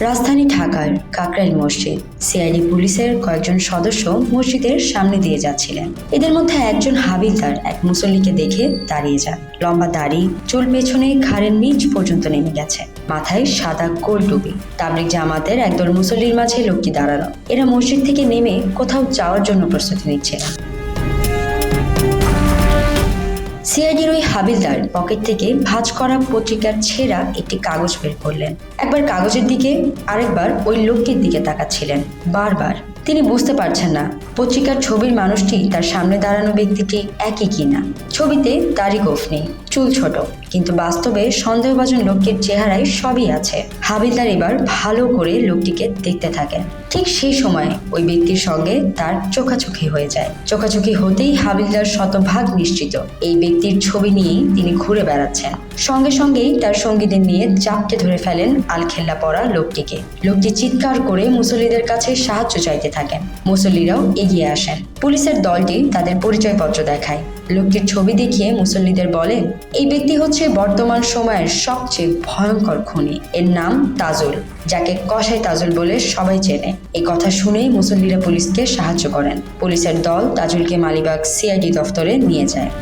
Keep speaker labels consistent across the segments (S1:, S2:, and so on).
S1: রাজধানী ঢাকার কাকরাইল মসজিদ। সিআইডি পুলিশের কয়েকজন সদস্য মসজিদের সামনে দিয়ে যাচ্ছিলেন। এদের মধ্যে একজন হাবিলদার এক মুসল্লিকে দেখে দাঁড়িয়ে যান। লম্বা দাড়ি, চুল পেছনে ঘাড়ের নিচ পর্যন্ত নেমে গেছে, মাথায় সাদা গোল টুপি। তাবলিগ জামাতের একদল মুসল্লির মাঝে লোকটি দাঁড়ালো। এরা মসজিদ থেকে নেমে কোথাও যাওয়ার জন্য প্রস্তুতি নিচ্ছিলেন। সিআইডির ওই হাবিলদার পকেট থেকে ভাঁজ করা পত্রিকার ছেঁড়া একটি কাগজ বের করলেন। একবার কাগজের দিকে, আরেকবার ওই লোকটির দিকে তাকাচ্ছিলেন বারবার। তিনি বুঝতে পারছেন না পত্রিকার ছবির মানুষটি তার সামনে দাঁড়ানো ব্যক্তিটি একই কিনা। ছবিতে দাড়ি গোঁফ নেই, চুল ছোট, কিন্তু বাস্তবে সন্দেহভাজন লোকটির চেহারায় সবই আছে। হাবিলদার এবার ভালো করে লোকটিকে দেখতে থাকেন। ঠিক সেই সময় ওই ব্যক্তির সঙ্গে তার চোখাচোখি হয়ে যায়। চোখাচোখি হতেই হাবিলদার শতভাগ নিশ্চিত এই ব্যক্তির ছবি নিয়েই তিনি ঘুরে বেড়াচ্ছেন। সঙ্গে সঙ্গেই তার সঙ্গীদের নিয়ে জাপটে ধরে ফেলেন আলখেল্লা পরা লোকটিকে। লোকটি চিৎকার করে মুসল্লিদের কাছে সাহায্য চাইতে থাকেন। মুসল্লিরাও এগিয়ে আসেন। পুলিশের দলটি তাদের পরিচয়পত্র দেখায়। লোকটির ছবি দেখিয়ে মুসল্লিদের বলেন, এই ব্যক্তি হচ্ছে বর্তমান সময়ের সবচেয়ে ভয়ঙ্কর খুনি। এর নাম তাজুল, যাকে কসাই তাজুল বলে সবাই চেনে। এই কথা শুনেই মুসল্লিরা পুলিশকে সাহায্য করেন। পুলিশের দল তাজুলকে মালিবাগ সিআইডি দফতরে নিয়ে যায়।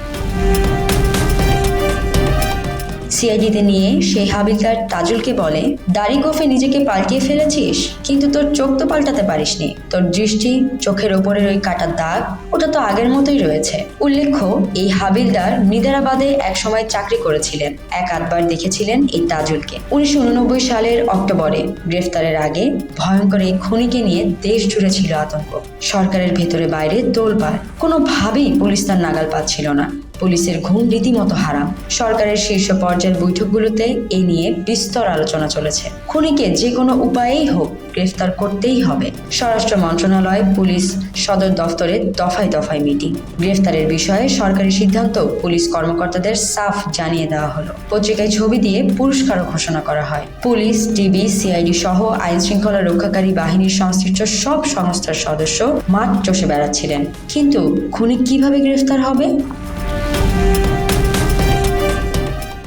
S1: সিআইডিতে নিয়ে সেই হাবিলদার তাজুলকে বলে, দাড়ি গোঁফে নিজেকে পাল্টিয়ে ফেলেছিস, কিন্তু তোর চোখ তো পাল্টাতে পারিসনি। তোর দৃষ্টি, চোখের ওপরের ওই কাটার দাগ, ওটা তো আগের মতোই রয়েছে। উল্লেখ্য, এই হাবিলদার নিদারাবাদে একসময় চাকরি করেছিলেন। এক আধবার দেখেছিলেন এই তাজুলকে। 1989 সালের অক্টোবরে গ্রেফতারের আগে ভয়ঙ্কর এই খুনিকে নিয়ে দেশ জুড়ে ছিল আতঙ্ক। সরকারের ভেতরে বাইরে তোলপাড়। কোনোভাবেই পুলিশ তার নাগাল পাচ্ছিল না। পুলিশের ঘুম রীতিমতো হারাম। সরকারের শীর্ষ পর্যায়ের বৈঠকগুলোতে এ নিয়ে বিস্তর আলোচনা চলেছে। খুনিকে যে কোনো উপায়েই হোক গ্রেফতার করতেই হবে। স্বরাষ্ট্র মন্ত্রণালয়, পুলিশ সদর দফতরে দফায় দফায় মিটিং। গ্রেফতারের বিষয়ে সরকারি সিদ্ধান্ত পুলিশ কর্মকর্তাদের সাফ জানিয়ে দেওয়া হলো। পত্রিকায় ছবি দিয়ে পুরস্কারও ঘোষণা করা হয়। পুলিশ, ডিবি, সিআইডি সহ আইন শৃঙ্খলা রক্ষাকারী বাহিনীর সংশ্লিষ্ট সব সংস্থার সদস্য মাঠ চষে বেড়াচ্ছিলেন। কিন্তু খুনি কিভাবে গ্রেফতার হবে?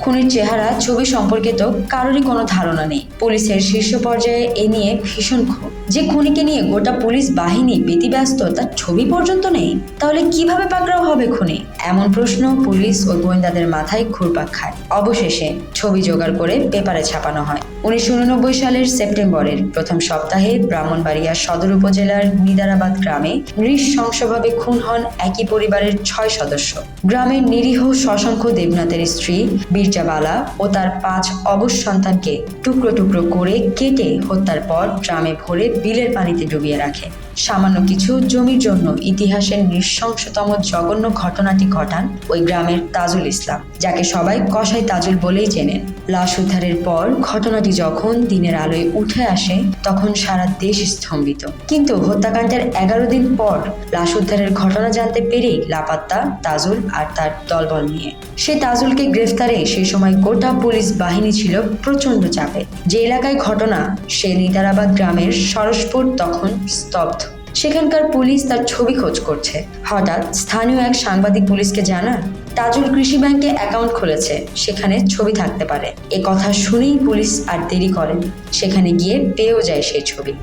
S1: খুনির চেহারা, ছবি সম্পর্কে তো কারোরই কোনো ধারণা নেই। পুলিশের শীর্ষ পর্যায়ে এ নিয়ে ভীষণ ক্ষোভ। যে খুনিকে নিয়ে গোটা পুলিশ বাহিনী ব্যতিব্যস্ত, তার ছবি পর্যন্ত নেই। তাহলে কিভাবে পাকড়াও হবে খুনি? এমন প্রশ্ন পুলিশ ও গোয়েন্দাদের মাথায় ঘুরপাক খায়। অবশেষে ছবি জোগাড় করে পেপারে ছাপানো হয়। 1989 সালের সেপ্টেম্বরের প্রথম সপ্তাহে ব্রাহ্মণবাড়িয়া সদর উপজেলার নিদারাবাদ গ্রামে নৃশংসভাবে খুন হন একই পরিবারের 6 সদস্য। গ্রামের নিরীহ শশাঙ্ক দেবনাথের স্ত্রী বীরজাবালা ও তার 5 অবশ সন্তানকে টুকরো টুকরো করে কেটে হত্যার পর ড্রামে ভরে বিলের পানিতে ডুবিয়ে রাখে। সামান্য কিছু জমির জন্য ইতিহাসের নৃশংসতম জঘন্য ঘটনাটি ঘটান ওই গ্রামের তাজুল ইসলাম, যাকে সবাই কসাই তাজুল বলেই চেনেন। লাশ উদ্ধারের পর ঘটনাটি যখন দিনের আলোয় উঠে আসে, তখন সারা দেশ স্তম্ভিত। কিন্তু হত্যাকাণ্ডের 11 দিন পর লাশ উদ্ধারের ঘটনা জানতে পেরেই লাপাত্তা তাজুল আর তার দলবল নিয়ে। সে তাজুলকে গ্রেফতারে সেই সময় গোটা পুলিশ বাহিনী ছিল প্রচন্ড চাপে। যে এলাকায় ঘটনা, সে নিদারাবাদ গ্রামের সরসপুর তখন স্তব্ধ। সেখানকার পুলিশ তার ছবি খোঁজ করছে। হঠাৎ স্থানীয় এক সাংবাদিক পুলিশকে জানান, তাজুল কৃষি ব্যাংকে অ্যাকাউন্ট খুলেছে, সেখানে ছবি থাকতে পারে। এ কথা শুনেই পুলিশ আর দেরি করেন, সেখানে গিয়ে পেয়েও যায় সেই ছবি।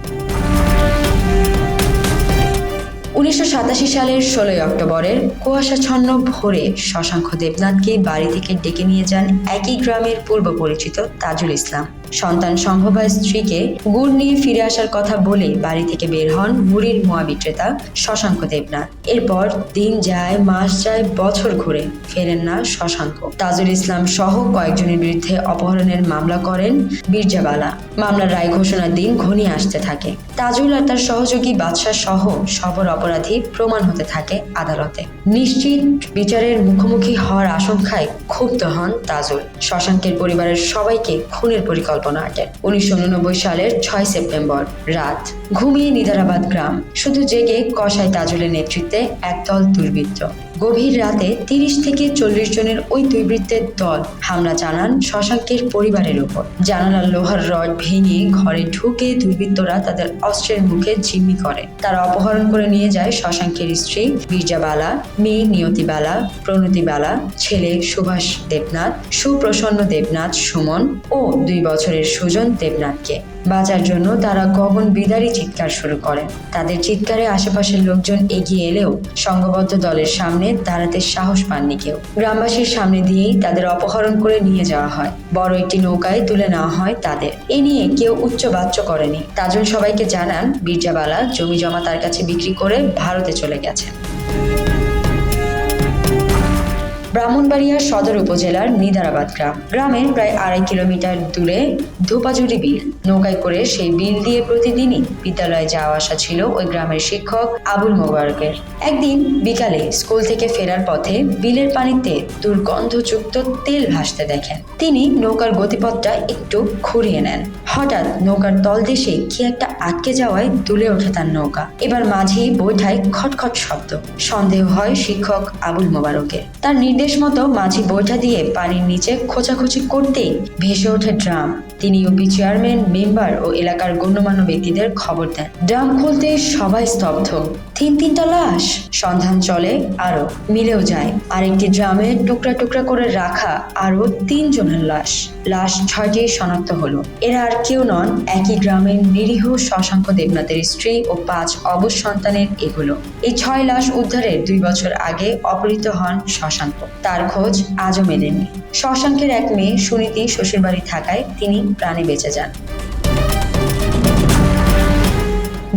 S1: 1987 সালের 16 অক্টোবরের কুয়াশাচ্ছন্ন ভোরে শশাঙ্ক দেবনাথকে বাড়ি থেকে ডেকে নিয়ে যান একই গ্রামের পূর্ব পরিচিত তাজুল ইসলাম। সন্তান সম্ভবা স্ত্রীকে গুড় নিয়ে ফিরে আসার কথা বলে বাড়ি থেকে বের হন মুড়ির মোয়া বিক্রেতা শশাঙ্ক দেবনাথ। এরপর দিন যায়, মাস যায়, বছর ঘুরে ফেরেন না শশাঙ্ক। তাজুল ইসলাম সহ কয়েকজনের বিরুদ্ধে অপহরণের মামলা করেন বীরজাবালা। মামলার রায় ঘোষণার দিন ঘনিয়ে আসতে থাকে। তাজুল আর তার সহযোগী বাদশাহ সহ সবর অপরাধী প্রমাণ হতে থাকে আদালতে। নিশ্চিত বিচারের মুখোমুখি হওয়ার আশঙ্কায় ক্ষুব্ধ হন তাজুল। শশাঙ্কের পরিবারের সবাইকে খুনের পরিকল্পনা আঁটেন। 1989 সালের 6 সেপ্টেম্বর রাত। ঘুমিয়ে নিদারাবাদ গ্রাম, শুধু জেগে কসাই তাজুলের নেতৃত্বে একদল দুর্বৃত্ত। গভীর রাতে 30 থেকে 40 জনের ওই দুর্বৃত্তের দল হামলা চালান শশাঙ্কের পরিবারের উপর। জানালার লোহার রড ভেঙে ঘরে ঢুকে দুর্বৃত্তরা তাদের অস্ত্রের মুখে জিম্মি করে। তারা অপহরণ করে নিয়ে যায় শশাঙ্কের স্ত্রী বীরজা বালা, মেয়ে নিয়তি বালা, প্রণতি বালা, ছেলে সুভাষ দেবনাথ, সুপ্রসন্ন দেবনাথ সুমন ও 2 বছরের সুজন দেবনাথকে। বাঁচার জন্য তারা গগন বিদারী চিৎকার শুরু করে। তাদের চিৎকারে আশেপাশের লোকজন এগিয়ে এলেও সংঘবদ্ধ দলের সামনে দাঁড়াতে সাহস পাননি কেউ। গ্রামবাসীর সামনে দিয়েই তাদের অপহরণ করে নিয়ে যাওয়া হয়। বড় একটি নৌকায় তুলে নেওয়া হয় তাদের। এ নিয়ে কেউ উচ্চবাচ্য করেনি। তাজুল সবাইকে জানান বীরজাবালা জমি জমা তার কাছে বিক্রি করে ভারতে চলে গেছেন। ব্রাহ্মণবাড়িয়া সদর উপজেলার নিদারাবাদ গ্রামের প্রায় 2.5 কিলোমিটার দূরে ধোপাজুড়ি বিল। নৌকায় করে সেই বিল দিয়ে প্রতিদিনই বিদ্যালয়ে যাওয়া আসা ছিল ওই গ্রামের শিক্ষক আবুল মোবারকের। একদিন বিকালে স্কুল থেকে ফেরার পথে বিলের পানিতে দুর্গন্ধযুক্ত তেল ভাসতে দেখেন। তিনি নৌকার গতিপথটা একটু ঘুরিয়ে নেন। হঠাৎ নৌকার তলদেশে কি একটা আটকে যাওয়ায় দুলে ওঠে তার নৌকা। এবার মাঝি বৈঠায় খটখট শব্দ। সন্দেহ হয় শিক্ষক আবুল মোবারকের। তার নির্দেশ মতো মাঝি বৈঠা দিয়ে পানির নিচে খোঁচাখুচি করতেই ভেসে ওঠে ড্রাম। তিনি ইউপি চেয়ারম্যান, মেম্বার ও এলাকার গণ্যমান্য ব্যক্তিদের খবর দেন। ড্রাম খুলতে সবাই স্তব্ধ। 3-3টা লাশ। সন্ধান চলে আরো, মিলেও যায় আরেকটি ড্রামে টুকরা টুকরা করে রাখা আরো 3 জনের লাশ। লাশ 6টি শনাক্ত হলো। এরা আর কেউ নন, একই গ্রামের নিরীহ শশাঙ্ক দেবনাথের স্ত্রী ও 5 অবশ সন্তানের এগুলো। এই 6 লাশ উদ্ধারের 2 বছর আগে অপহৃত হন শশাঙ্ক। তার খোঁজ আজও মেলেনি। শশাঙ্কের এক মেয়ে সুনীতি শ্বশুরবাড়ি থাকায় তিনি প্রাণে বেঁচে যান।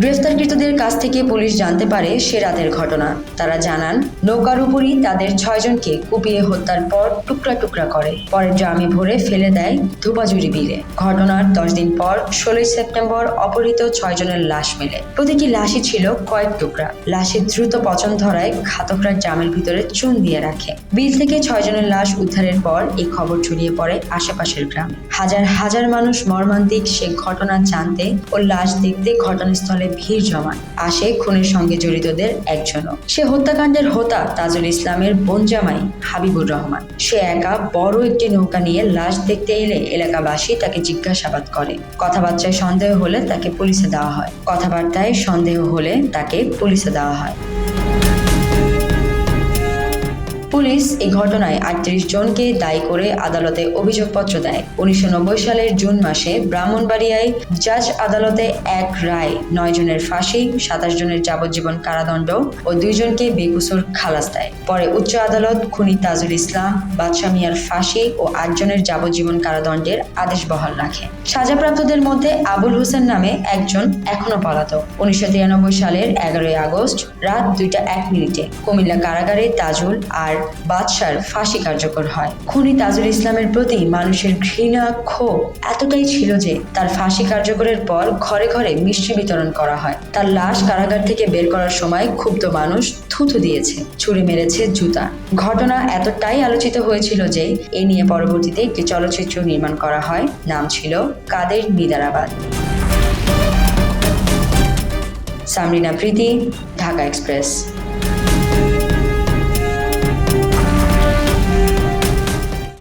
S1: গ্রেফতারকৃতদের কাছ থেকে পুলিশ জানতে পারে সে রাতের ঘটনা। তারা জানান নৌকার উপরই তাদের 6 জনকে কুপিয়ে হত্যার পর টুকরা টুকরা করে পরে ড্রামে ভরে ফেলে দেয় ধোপাজুড়ি বিলে। ঘটনার 10 দিন পর 16 সেপ্টেম্বর অপহৃত 6 জনের লাশ মেলে। প্রতিটি লাশই ছিল কয়েক টুকরা। লাশের দ্রুত পচন ধরায় ঘাতকরা ড্রামের ভিতরে চুন দিয়ে রাখে। বিল থেকে 6 জনের লাশ উদ্ধারের পর এই খবর ছড়িয়ে পড়ে আশেপাশের গ্রামে। হাজার হাজার মানুষ মর্মান্তিক সে ঘটনা জানতে ও লাশ দেখতে ঘটনাস্থলে ভিড় জমান। আসে খুনের সঙ্গে জড়িতদের একজনও। সে হত্যাকাণ্ডের হোতা তাজুল ইসলামের বোন জামাই হাবিবুর রহমান। সে একা বড় একটি নৌকা নিয়ে লাশ দেখতে এলে এলাকাবাসী তাকে জিজ্ঞাসাবাদ করে। কথাবার্তায় সন্দেহ হলে তাকে পুলিশে দেওয়া হয়। পুলিশ এই ঘটনায় 38 জনকে দায়ী করে আদালতে অভিযোগপত্র দেয়। 1990 সালের জুন মাসে ব্রাহ্মণবাড়িয়ায় জাজ আদালতে এক রায় 9 জনের ফাঁসি, 27 জনের যাবজ্জীবন কারাদণ্ড ও 2 জনকে বেকসুর খালাস দেয়। পরে উচ্চ আদালত খুনি তাজুল ইসলাম, বাদশা মিয়ার ফাঁসি ও 8 জনের যাবজ্জীবন কারাদণ্ডের আদেশ বহাল রাখে। সাজাপ্রাপ্তদের মধ্যে আবুল হোসেন নামে একজন এখনো পলাতক। 1993 সালের 11 আগস্ট রাত 2:01 কুমিল্লা কারাগারে তাজুল আর বাদশার ফাঁসি কার্যকর হয়। খুনি তাজুল ইসলামের প্রতি মানুষের ঘৃণা, ক্ষোভ এতটাই ছিল যে তার ফাঁসি কার্যকরের পর ঘরে ঘরে মিষ্টি বিতরণ করা হয়। তার লাশ কারাগার থেকে বের করার সময় ক্ষুব্ধ মানুষ থুথু দিয়েছে, ছুরি মেরেছে, জুতা। ঘটনা এতটাই আলোচিত হয়েছিল যে এ নিয়ে পরবর্তীতে একটি চলচ্চিত্র নির্মাণ করা হয়। নাম ছিল কাদের নিদারাবাদ। সামরিনা প্রীতি, ঢাকা এক্সপ্রেস।